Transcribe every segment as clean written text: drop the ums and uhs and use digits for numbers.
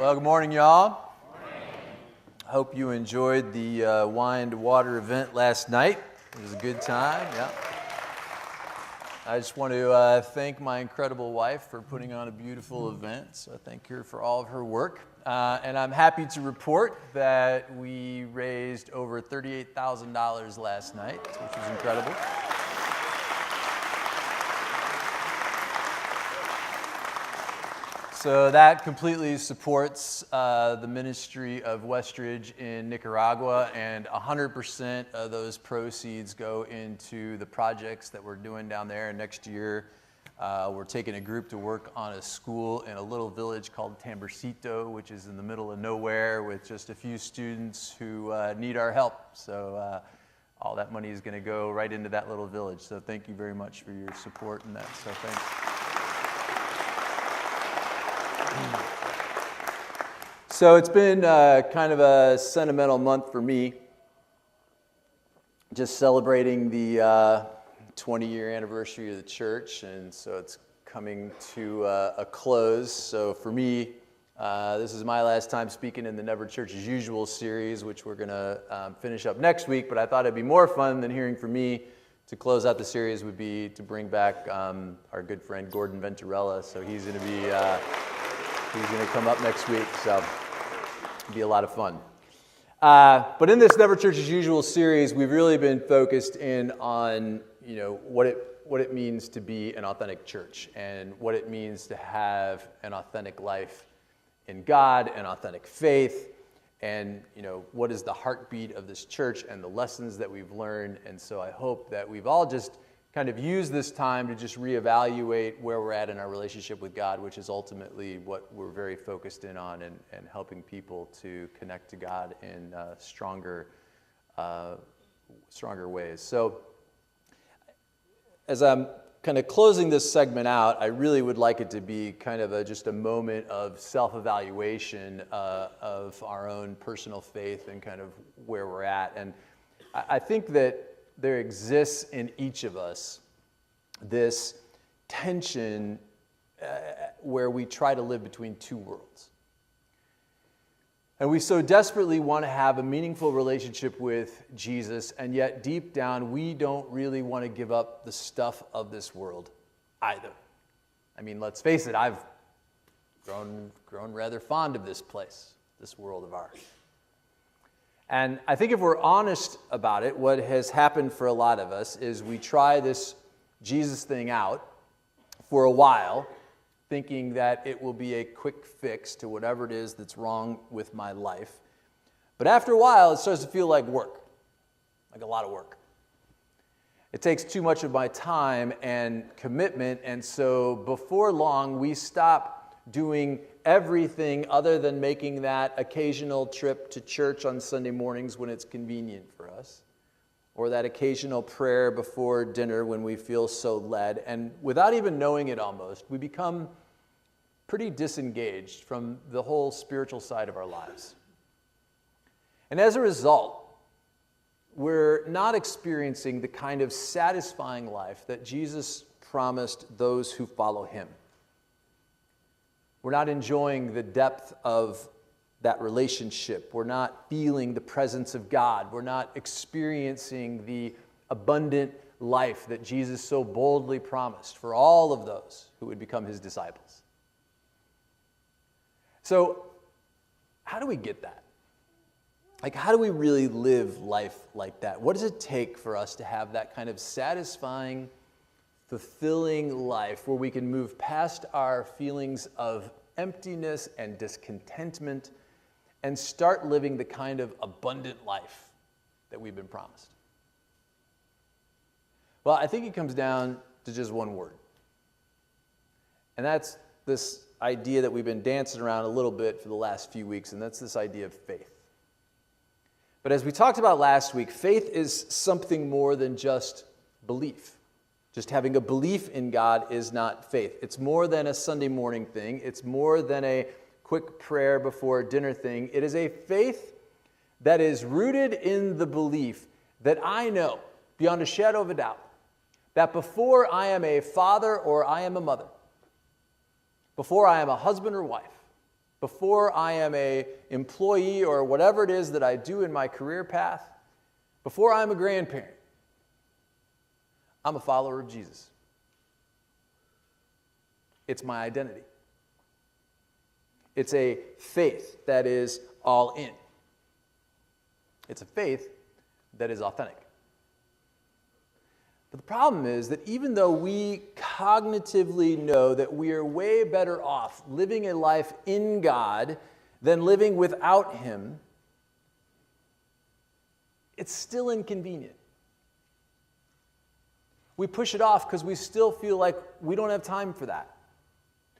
Well, good morning, y'all. I hope you enjoyed the wine to water event last night. It was a good time, yeah. I just want to thank my incredible wife for putting on a beautiful event. So I thank her for all of her work. And I'm happy to report that we raised over $38,000 last night, which was incredible. So that completely supports the ministry of Westridge in Nicaragua, and 100% of those proceeds go into the projects that we're doing down there. And next year, we're taking a group to work on a school in a little village called Tamborcito, which is in the middle of nowhere with just a few students who need our help. So all that money is going to go right into that little village. So thank you very much for your support in that. So thanks. So it's been kind of a sentimental month for me, just celebrating the 20-year anniversary of the church, and so it's coming to a close. So for me, this is my last time speaking in the Never Church as Usual series, which we're going to finish up next week, but I thought it'd be more fun than hearing from me to close out the series would be to bring back our good friend Gordon Venturella. So he's going to come up next week, so it'll be a lot of fun. But in this Never Church as Usual series, we've really been focused in on what it means to be an authentic church and what it means to have an authentic life in God, an authentic faith, and what is the heartbeat of this church and the lessons that we've learned. And so I hope that we've all just kind of used this time to just reevaluate where we're at in our relationship with God, which is ultimately what we're very focused in on, and helping people to connect to God in stronger ways. So as I'm kind of closing this segment out, I really would like it to be kind of just a moment of self-evaluation of our own personal faith and kind of where we're at. And I think that there exists in each of us this tension where we try to live between two worlds. And we so desperately want to have a meaningful relationship with Jesus, and yet deep down we don't really want to give up the stuff of this world either. I mean, let's face it, I've grown rather fond of this place, this world of ours. And I think if we're honest about it, what has happened for a lot of us is we try this Jesus thing out for a while, thinking that it will be a quick fix to whatever it is that's wrong with my life. But after a while, it starts to feel like work, like a lot of work. It takes too much of my time and commitment, and so before long, we stop doing everything other than making that occasional trip to church on Sunday mornings when it's convenient for us, or that occasional prayer before dinner when we feel so led. And without even knowing it almost, we become pretty disengaged from the whole spiritual side of our lives. And as a result, we're not experiencing the kind of satisfying life that Jesus promised those who follow him. We're not enjoying the depth of that relationship. We're not feeling the presence of God. We're not experiencing the abundant life that Jesus so boldly promised for all of those who would become his disciples. So, how do we get that? Like, how do we really live life like that? What does it take for us to have that kind of satisfying, fulfilling life where we can move past our feelings of emptiness and discontentment and start living the kind of abundant life that we've been promised? Well, I think it comes down to just one word. And that's this idea that we've been dancing around a little bit for the last few weeks, and that's this idea of faith. But as we talked about last week, faith is something more than just belief. Just having a belief in God is not faith. It's more than a Sunday morning thing. It's more than a quick prayer before dinner thing. It is a faith that is rooted in the belief that I know, beyond a shadow of a doubt, that before I am a father or I am a mother, before I am a husband or wife, before I am an employee or whatever it is that I do in my career path, before I'm a grandparent, I'm a follower of Jesus. It's my identity. It's a faith that is all in. It's a faith that is authentic. But the problem is that even though we cognitively know that we are way better off living a life in God than living without Him, it's still inconvenient. We push it off because we still feel like we don't have time for that.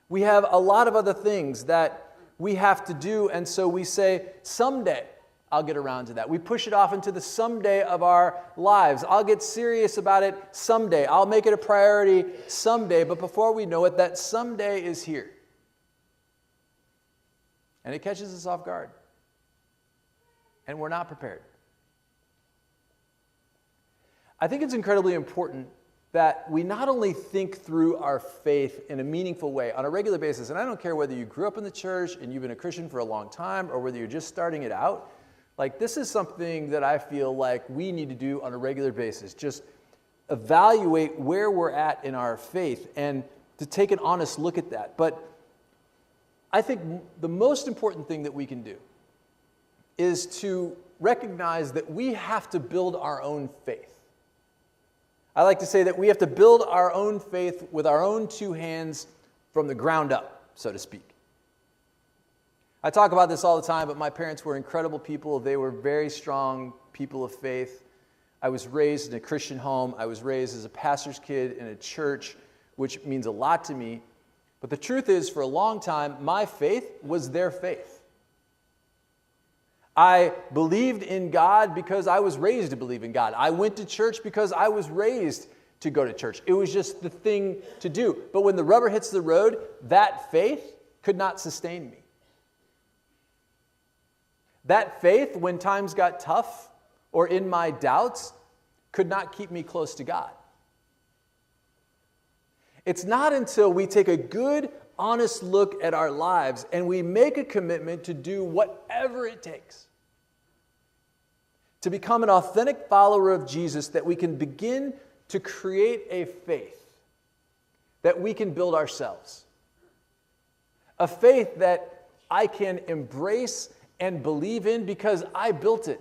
We have a lot of other things that we have to do, and so we say, someday I'll get around to that. We push it off into the someday of our lives. I'll get serious about it someday. I'll make it a priority someday. But before we know it, that someday is here. And it catches us off guard. And we're not prepared. I think it's incredibly important that we not only think through our faith in a meaningful way on a regular basis, and I don't care whether you grew up in the church and you've been a Christian for a long time or whether you're just starting it out. Like, this is something that I feel like we need to do on a regular basis. Just evaluate where we're at in our faith and to take an honest look at that. But I think the most important thing that we can do is to recognize that we have to build our own faith. I like to say that we have to build our own faith with our own two hands from the ground up, so to speak. I talk about this all the time, but my parents were incredible people. They were very strong people of faith. I was raised in a Christian home. I was raised as a pastor's kid in a church, which means a lot to me. But the truth is, for a long time, my faith was their faith. I believed in God because I was raised to believe in God. I went to church because I was raised to go to church. It was just the thing to do. But when the rubber hits the road, that faith could not sustain me. That faith, when times got tough or in my doubts, could not keep me close to God. It's not until we take a good, honest look at our lives and we make a commitment to do whatever it takes to become an authentic follower of Jesus that we can begin to create a faith that we can build ourselves. A faith that I can embrace and believe in because I built it.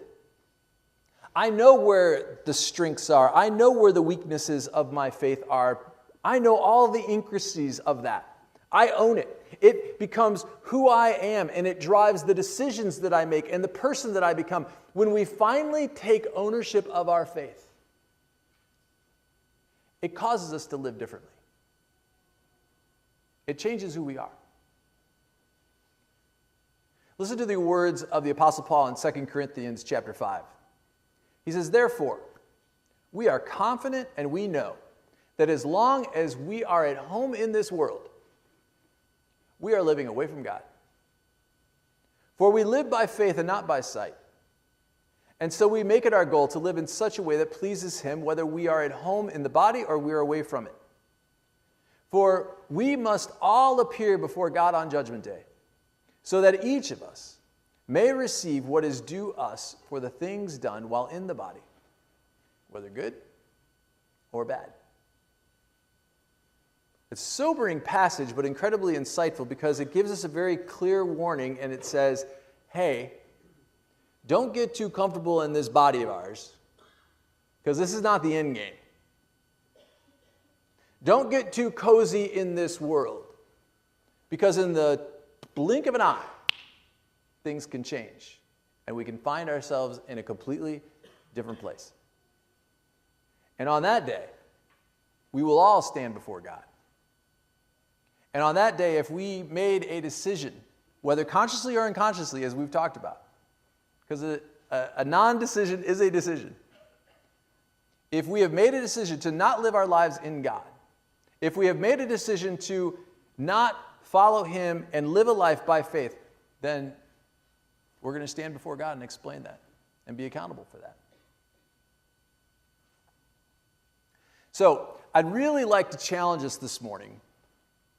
I know where the strengths are. I know where the weaknesses of my faith are. I know all the intricacies of that. I own it. It becomes who I am, and it drives the decisions that I make and the person that I become. When we finally take ownership of our faith, it causes us to live differently. It changes who we are. Listen to the words of the Apostle Paul in 2 Corinthians chapter 5. He says, "Therefore, we are confident and we know that as long as we are at home in this world, we are living away from God. For we live by faith and not by sight. And so we make it our goal to live in such a way that pleases Him, whether we are at home in the body or we are away from it. For we must all appear before God on Judgment Day, so that each of us may receive what is due us for the things done while in the body, whether good or bad." It's a sobering passage, but incredibly insightful because it gives us a very clear warning, and it says, hey, don't get too comfortable in this body of ours, because this is not the end game. Don't get too cozy in this world, because in the blink of an eye, things can change, and we can find ourselves in a completely different place. And on that day, we will all stand before God. And on that day, if we made a decision, whether consciously or unconsciously, as we've talked about, because a non-decision is a decision. If we have made a decision to not live our lives in God, if we have made a decision to not follow Him and live a life by faith, then we're going to stand before God and explain that and be accountable for that. So I'd really like to challenge us this morning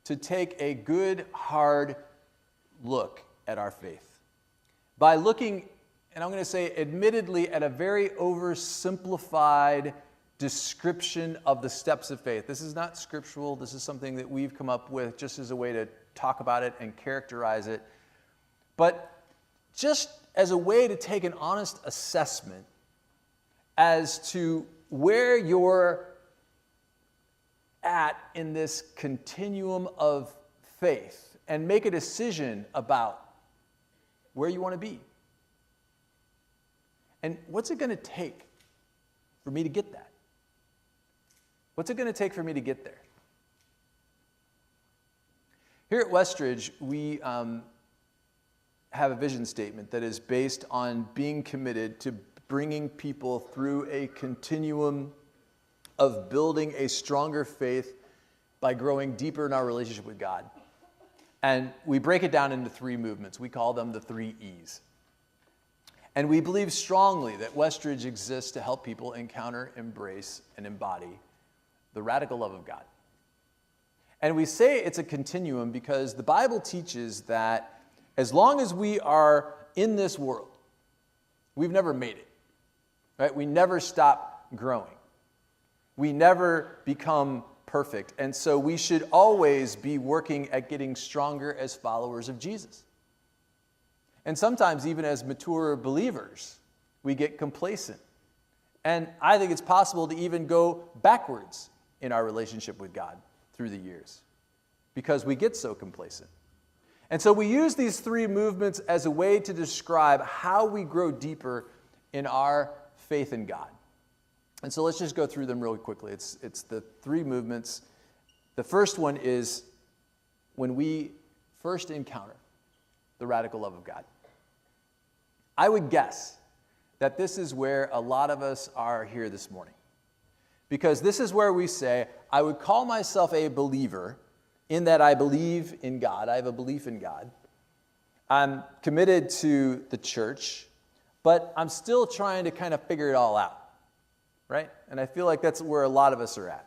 to take a good, hard look at our faith. By looking, and I'm going to say admittedly, at a very oversimplified description of the steps of faith. This is not scriptural. This is something that we've come up with just as a way to talk about it and characterize it. But just as a way to take an honest assessment as to where you're at in this continuum of faith and make a decision about where you want to be. And what's it going to take for me to get that? What's it going to take for me to get there? Here at Westridge, we have a vision statement that is based on being committed to bringing people through a continuum of building a stronger faith by growing deeper in our relationship with God. And we break it down into 3 movements. We call them the 3 E's. And we believe strongly that Westridge exists to help people encounter, embrace, and embody the radical love of God. And we say it's a continuum because the Bible teaches that as long as we are in this world, we've never made it, right? We never stop growing. We never become perfect. And so we should always be working at getting stronger as followers of Jesus. And sometimes even as mature believers, we get complacent. And I think it's possible to even go backwards in our relationship with God through the years because we get so complacent. And so we use these 3 movements as a way to describe how we grow deeper in our faith in God. And so let's just go through them really quickly. It's the 3 movements. The first one is when we first encounter the radical love of God. I would guess that this is where a lot of us are here this morning. Because this is where we say, I would call myself a believer in that I believe in God. I have a belief in God. I'm committed to the church, but I'm still trying to kind of figure it all out, right? And I feel like that's where a lot of us are at.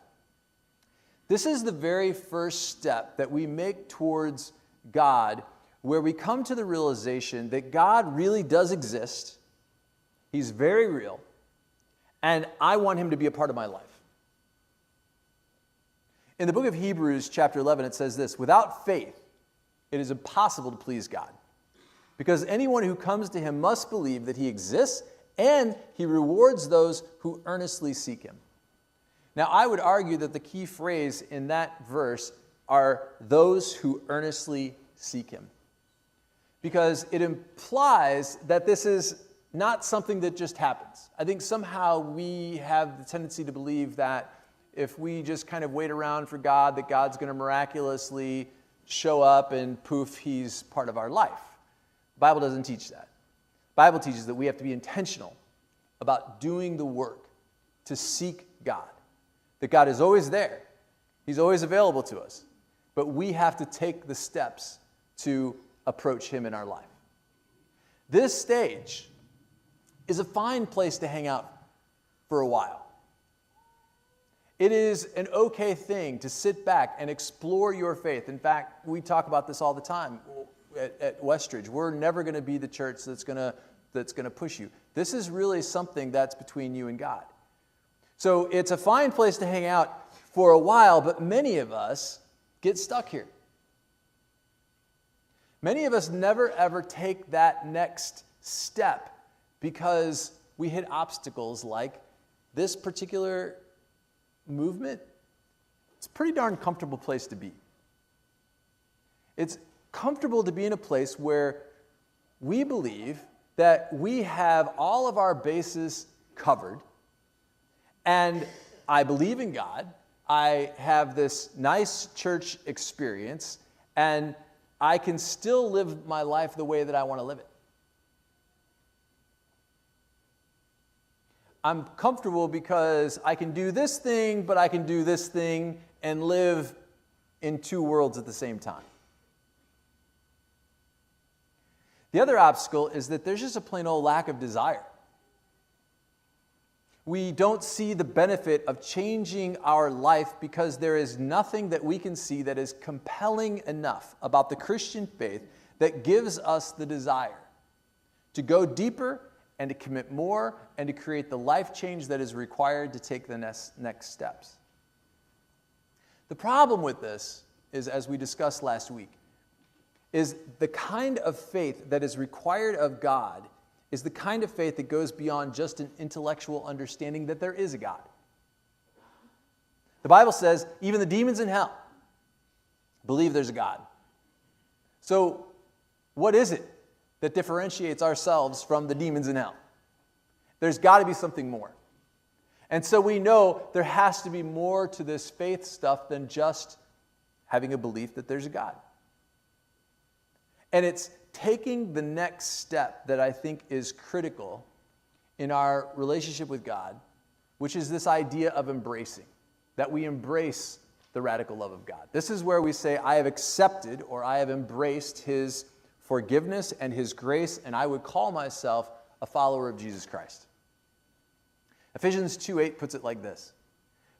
This is the very first step that we make towards God, where we come to the realization that God really does exist. He's very real, and I want him to be a part of my life. In the book of Hebrews, chapter 11, it says this: without faith, it is impossible to please God, because anyone who comes to him must believe that he exists and he rewards those who earnestly seek him. Now, I would argue that the key phrase in that verse are those who earnestly seek him, because it implies that this is not something that just happens. I think somehow we have the tendency to believe that if we just kind of wait around for God, that God's going to miraculously show up and poof, he's part of our life. The Bible doesn't teach that. The Bible teaches that we have to be intentional about doing the work to seek God. That God is always there. He's always available to us. But we have to take the steps to approach him in our life. This stage is a fine place to hang out for a while. It is an okay thing to sit back and explore your faith. In fact, we talk about this all the time at Westridge. We're never going to be the church that's going to push you. This is really something that's between you and God. So it's a fine place to hang out for a while, but many of us get stuck here. Many of us never ever take that next step because we hit obstacles like this particular movement. It's a pretty darn comfortable place to be. It's comfortable to be in a place where we believe that we have all of our bases covered, and I believe in God. I have this nice church experience, and I can still live my life the way that I want to live it. I'm comfortable because I can do this thing, but I can do this thing and live in 2 worlds at the same time. The other obstacle is that there's just a plain old lack of desire. We don't see the benefit of changing our life because there is nothing that we can see that is compelling enough about the Christian faith that gives us the desire to go deeper and to commit more and to create the life change that is required to take the next steps. The problem with this is, as we discussed last week, is the kind of faith that is required of God is the kind of faith that goes beyond just an intellectual understanding that there is a God. The Bible says even the demons in hell believe there's a God. So what is it that differentiates ourselves from the demons in hell? There's got to be something more. And so we know there has to be more to this faith stuff than just having a belief that there's a God. And it's taking the next step that I think is critical in our relationship with God, which is this idea of embracing, that we embrace the radical love of God. This is where we say, I have accepted or I have embraced His forgiveness and His grace, and I would call myself a follower of Jesus Christ. Ephesians 2:8 puts it like this: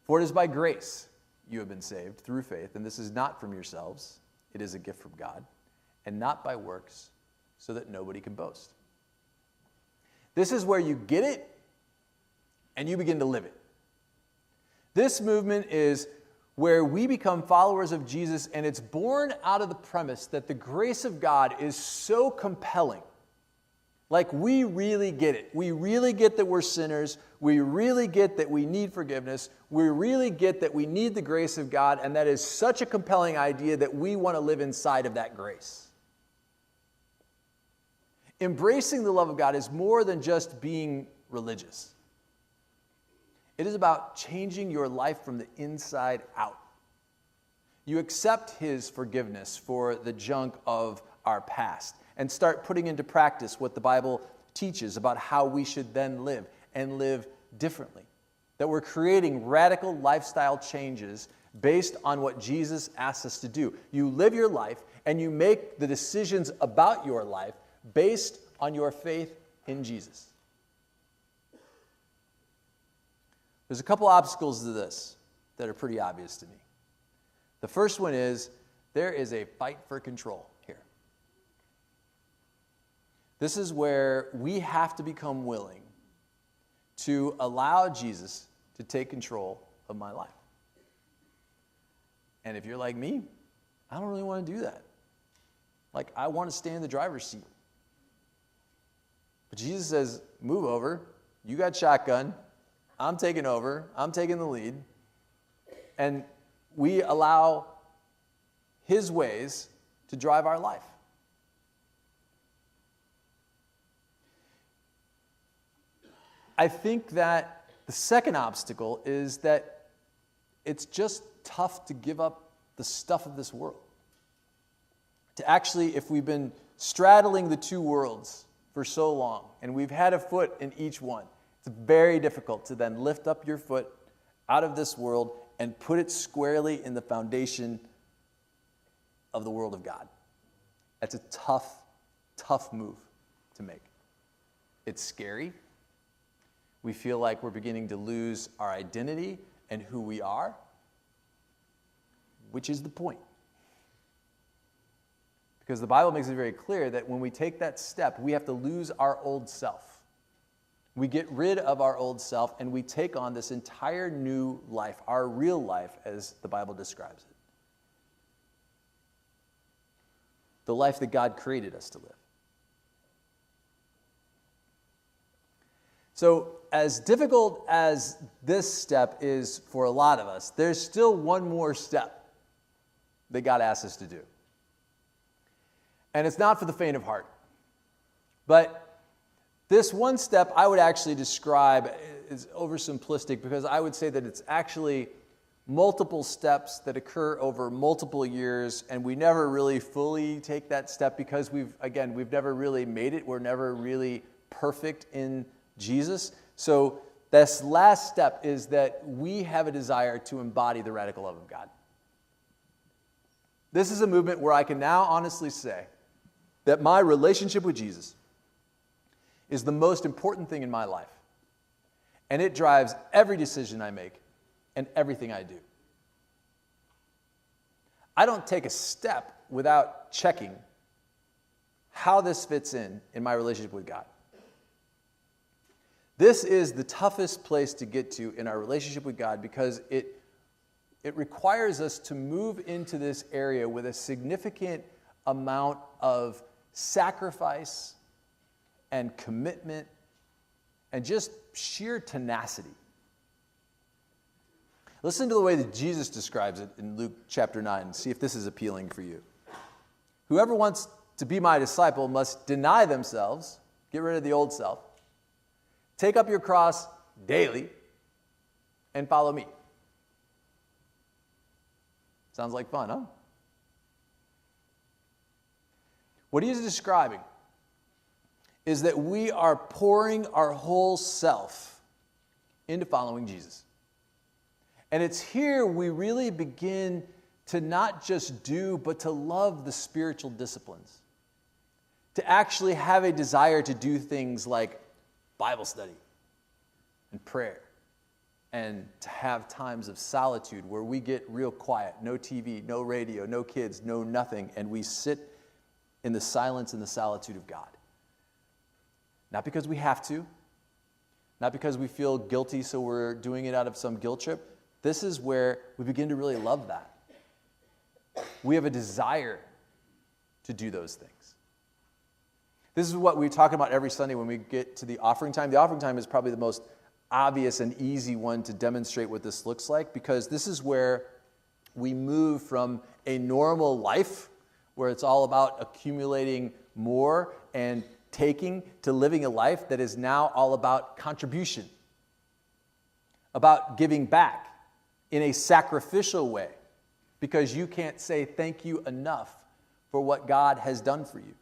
For it is by grace you have been saved through faith, and this is not from yourselves, it is a gift from God, and not by works, so that nobody can boast. This is where you get it and you begin to live it. This movement is where we become followers of Jesus, and it's born out of the premise that the grace of God is so compelling. Like, we really get it. We really get that we're sinners. We really get that we need forgiveness. We really get that we need the grace of God, and that is such a compelling idea that we want to live inside of that grace. Embracing the love of God is more than just being religious. It is about changing your life from the inside out. You accept His forgiveness for the junk of our past and start putting into practice what the Bible teaches about how we should then live and live differently. That we're creating radical lifestyle changes based on what Jesus asks us to do. You live your life and you make the decisions about your life based on your faith in Jesus. There's a couple obstacles to this that are pretty obvious to me. The first one is there is a fight for control here. This is where we have to become willing to allow Jesus to take control of my life. And if you're like me, I don't really want to do that. Like, I want to stay in the driver's seat. But Jesus says, move over. You got shotgun. I'm taking over. I'm taking the lead. And we allow His ways to drive our life. I think that the second obstacle is that it's just tough to give up the stuff of this world. To actually, if we've been straddling the two worlds for so long, and we've had a foot in each one, it's very difficult to then lift up your foot out of this world and put it squarely in the foundation of the world of God. That's a tough, tough move to make. It's scary. We feel like we're beginning to lose our identity and who we are, which is the point. Because the Bible makes it very clear that when we take that step, we have to lose our old self. We get rid of our old self and we take on this entire new life, our real life as the Bible describes it. The life that God created us to live. So, as difficult as this step is for a lot of us, there's still one more step that God asks us to do. And it's not for the faint of heart. But this one step I would actually describe as oversimplistic, because I would say that it's actually multiple steps that occur over multiple years, and we never really fully take that step because we've never really made it. We're never really perfect in Jesus. So this last step is that we have a desire to embody the radical love of God. This is a movement where I can now honestly say that my relationship with Jesus is the most important thing in my life. And it drives every decision I make and everything I do. I don't take a step without checking how this fits in my relationship with God. This is the toughest place to get to in our relationship with God because it requires us to move into this area with a significant amount of sacrifice and commitment and just sheer tenacity. Listen to the way that Jesus describes it in Luke chapter 9 and see if this is appealing for you. Whoever wants to be my disciple must deny themselves, get rid of the old self, take up your cross daily, and follow me. Sounds like fun, huh? What he is describing is that we are pouring our whole self into following Jesus. And it's here we really begin to not just do, but to love the spiritual disciplines. To actually have a desire to do things like Bible study and prayer. And to have times of solitude where we get real quiet, no TV, no radio, no kids, no nothing, and we sit in the silence and the solitude of God. Not because we have to, not because we feel guilty so we're doing it out of some guilt trip. This is where we begin to really love that. We have a desire to do those things. This is what we talk about every Sunday when we get to the offering time. The offering time is probably the most obvious and easy one to demonstrate what this looks like because this is where we move from a normal life where it's all about accumulating more and taking to living a life that is now all about contribution, about giving back in a sacrificial way because you can't say thank you enough for what God has done for you.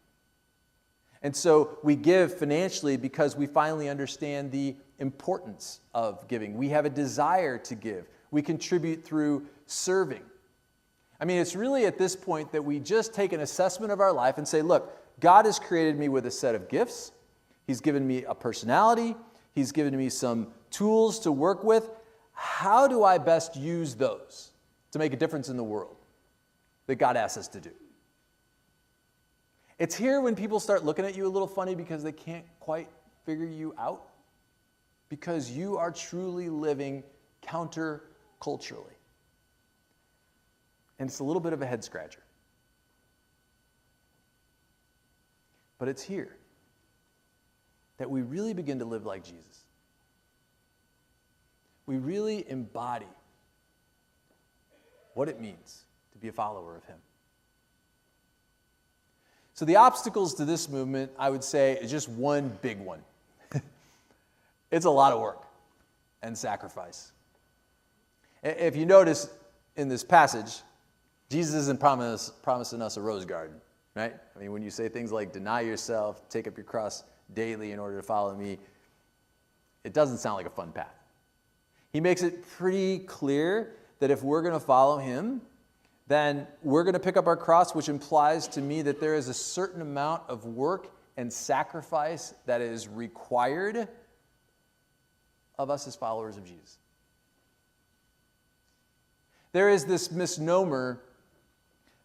And so we give financially because we finally understand the importance of giving. We have a desire to give. We contribute through serving. I mean, it's really at this point that we just take an assessment of our life and say, look, God has created me with a set of gifts. He's given me a personality. He's given me some tools to work with. How do I best use those to make a difference in the world that God asks us to do? It's here when people start looking at you a little funny because they can't quite figure you out because you are truly living counter-culturally. And it's a little bit of a head scratcher. But it's here that we really begin to live like Jesus. We really embody what it means to be a follower of him. So the obstacles to this movement, I would say, is just one big one. It's a lot of work and sacrifice. If you notice in this passage, Jesus isn't promising us a rose garden, right? I mean, when you say things like deny yourself, take up your cross daily in order to follow me, it doesn't sound like a fun path. He makes it pretty clear that if we're going to follow him, then we're going to pick up our cross, which implies to me that there is a certain amount of work and sacrifice that is required of us as followers of Jesus. There is this misnomer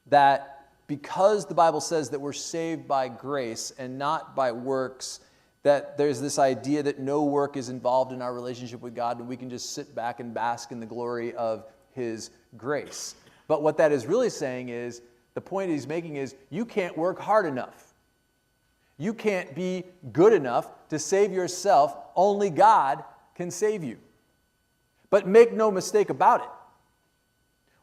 that because the Bible says that we're saved by grace and not by works, that there's this idea that no work is involved in our relationship with God and we can just sit back and bask in the glory of his grace. But what that is really saying is, the point he's making is, you can't work hard enough. You can't be good enough to save yourself. Only God can save you. But make no mistake about it.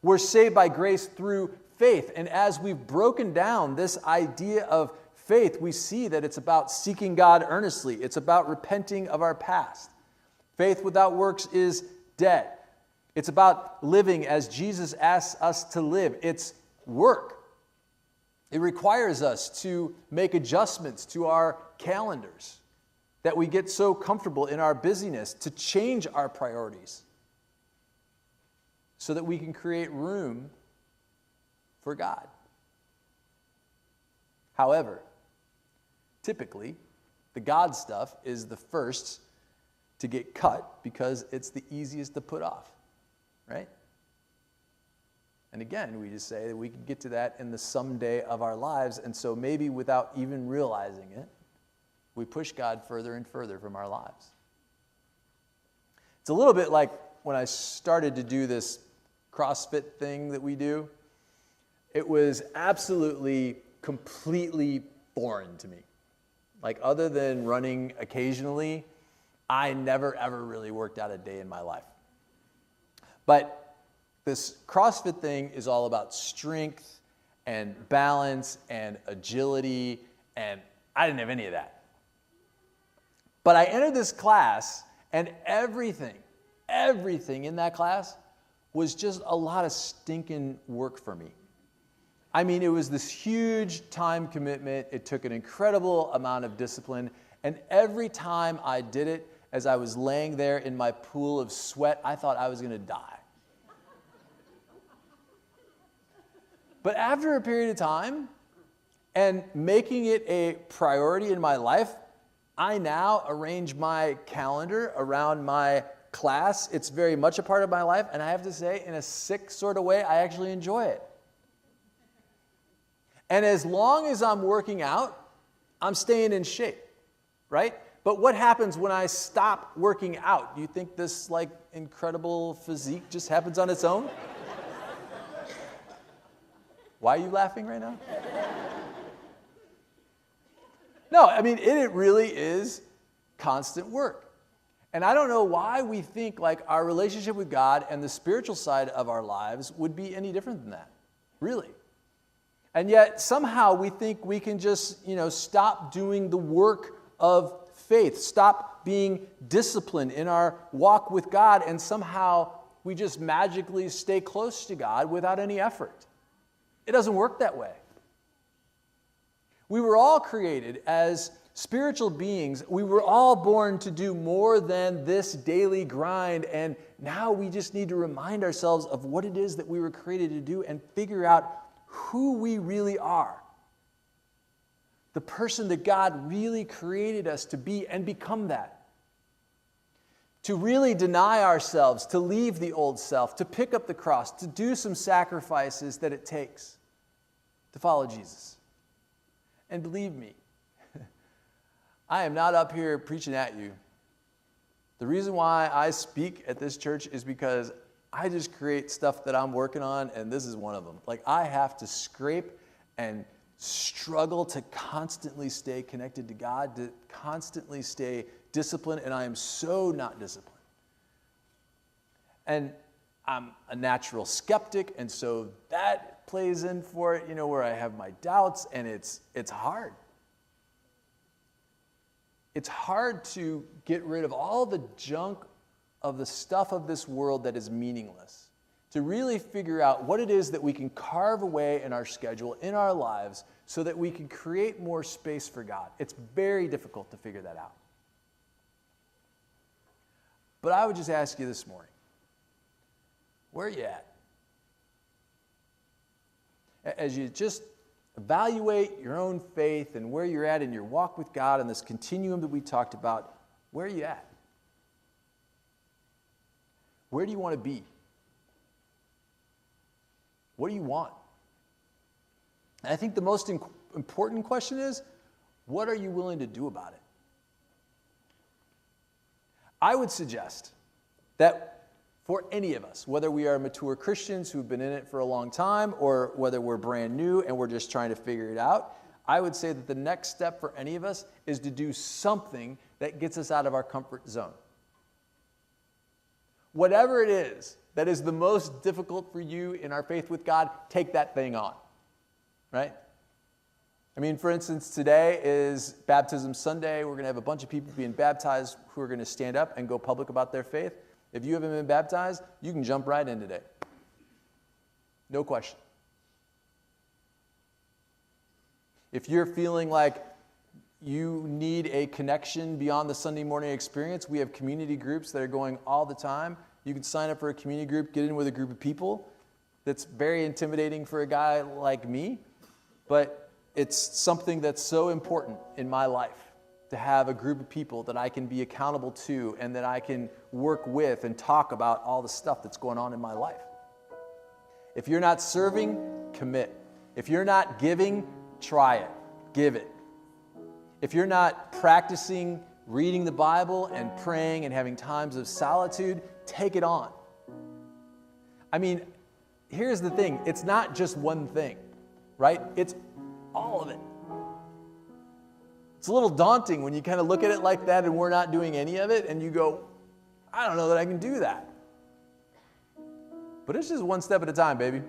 We're saved by grace through faith. And as we've broken down this idea of faith, we see that it's about seeking God earnestly. It's about repenting of our past. Faith without works is dead. It's about living as Jesus asks us to live. It's work. It requires us to make adjustments to our calendars, that we get so comfortable in our busyness, to change our priorities so that we can create room for God. However, typically, the God stuff is the first to get cut because it's the easiest to put off. Right? And again, we just say that we can get to that in the someday of our lives. And so maybe without even realizing it, we push God further and further from our lives. It's a little bit like when I started to do this CrossFit thing that we do. It was absolutely, completely foreign to me. Like, other than running occasionally, I never, ever really worked out a day in my life. But this CrossFit thing is all about strength and balance and agility, and I didn't have any of that. But I entered this class, and everything in that class was just a lot of stinking work for me. I mean, it was this huge time commitment. It took an incredible amount of discipline, and every time I did it, as I was laying there in my pool of sweat, I thought I was going to die. But after a period of time and making it a priority in my life, I now arrange my calendar around my class. It's very much a part of my life, and I have to say, in a sick sort of way, I actually enjoy it. And as long as I'm working out, I'm staying in shape, right? But what happens when I stop working out? Do you think this like incredible physique just happens on its own? Why are you laughing right now? No, I mean, it really is constant work. And I don't know why we think like our relationship with God and the spiritual side of our lives would be any different than that, really. And yet somehow we think we can just, stop doing the work of faith, stop being disciplined in our walk with God, and somehow we just magically stay close to God without any effort. It doesn't work that way. We were all created as spiritual beings. We were all born to do more than this daily grind, and now we just need to remind ourselves of what it is that we were created to do and figure out who we really are. The person that God really created us to be and become that. To really deny ourselves, to leave the old self, to pick up the cross, to do some sacrifices that it takes to follow Jesus. And believe me, I am not up here preaching at you. The reason why I speak at this church is because I just create stuff that I'm working on, and this is one of them. Like, I have to scrape and struggle to constantly stay connected to God, to constantly stay disciplined, and I am so not disciplined. And I'm a natural skeptic, and so that plays in for it, where I have my doubts, and it's hard. It's hard to get rid of all the junk of the stuff of this world that is meaningless, to really figure out what it is that we can carve away in our schedule, in our lives, so that we can create more space for God. It's very difficult to figure that out. But I would just ask you this morning, where are you at? As you just evaluate your own faith and where you're at in your walk with God and this continuum that we talked about, where are you at? Where do you want to be? What do you want? And I think the most important question is, what are you willing to do about it? I would suggest that for any of us, whether we are mature Christians who've been in it for a long time or whether we're brand new and we're just trying to figure it out, I would say that the next step for any of us is to do something that gets us out of our comfort zone. Whatever it is that is the most difficult for you in our faith with God, take that thing on, right? I mean, for instance, today is Baptism Sunday. We're going to have a bunch of people being baptized who are going to stand up and go public about their faith. If you haven't been baptized, you can jump right in today. No question. If you're feeling like you need a connection beyond the Sunday morning experience, we have community groups that are going all the time. You can sign up for a community group, get in with a group of people. That's very intimidating for a guy like me, but it's something that's so important in my life, to have a group of people that I can be accountable to and that I can work with and talk about all the stuff that's going on in my life. If you're not serving, commit. If you're not giving, try it. Give it. If you're not practicing reading the Bible and praying and having times of solitude, take it on. I mean, here's the thing. It's not just one thing, right? It's all of it. It's a little daunting when you kind of look at it like that and we're not doing any of it and you go, I don't know that I can do that. But it's just one step at a time, baby.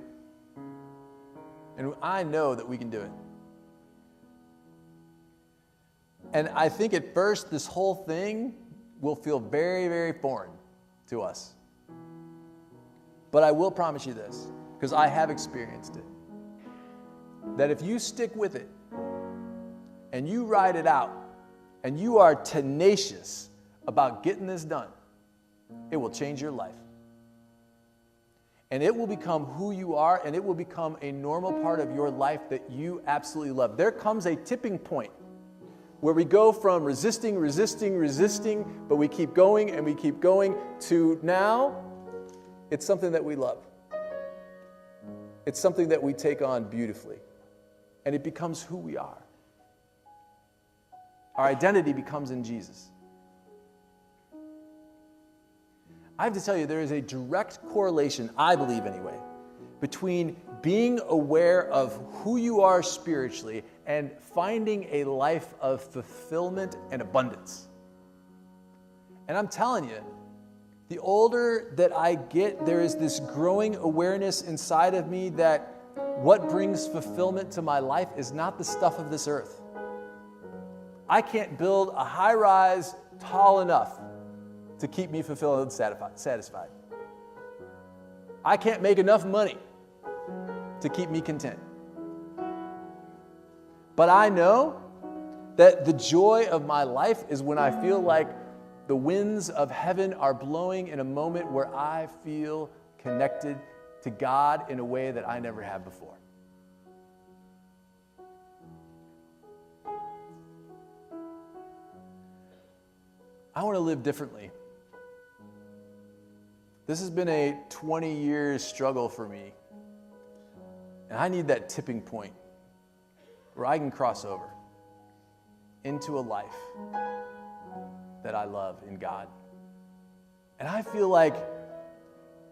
And I know that we can do it. And I think at first this whole thing will feel very, very foreign to us. But I will promise you this, because I have experienced it, that if you stick with it and you ride it out and you are tenacious about getting this done, it will change your life. And it will become who you are, and it will become a normal part of your life that you absolutely love. There comes a tipping point where we go from resisting, but we keep going and we keep going, to now it's something that we love. It's something that we take on beautifully. And it becomes who we are. Our identity becomes in Jesus. I have to tell you, there is a direct correlation, I believe anyway, between being aware of who you are spiritually and finding a life of fulfillment and abundance. And I'm telling you, the older that I get, there is this growing awareness inside of me that what brings fulfillment to my life is not the stuff of this earth. I can't build a high-rise tall enough to keep me fulfilled and satisfied. I can't make enough money to keep me content. But I know that the joy of my life is when I feel like the winds of heaven are blowing in a moment where I feel connected to God in a way that I never have before. I want to live differently. This has been a 20-year struggle for me. And I need that tipping point where I can cross over into a life that I love in God. And I feel like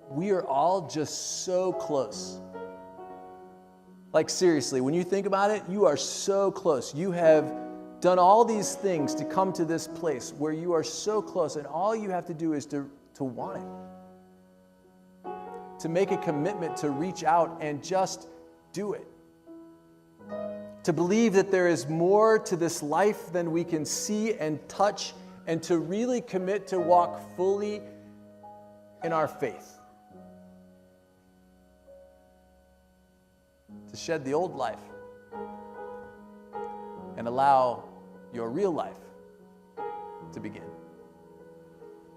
we are all just so close. Like seriously, when you think about it, you are so close. You have done all these things to come to this place where you are so close, and all you have to do is to want it. To make a commitment to reach out and just do it. To believe that there is more to this life than we can see and touch, and to really commit to walk fully in our faith. To shed the old life and allow your real life to begin.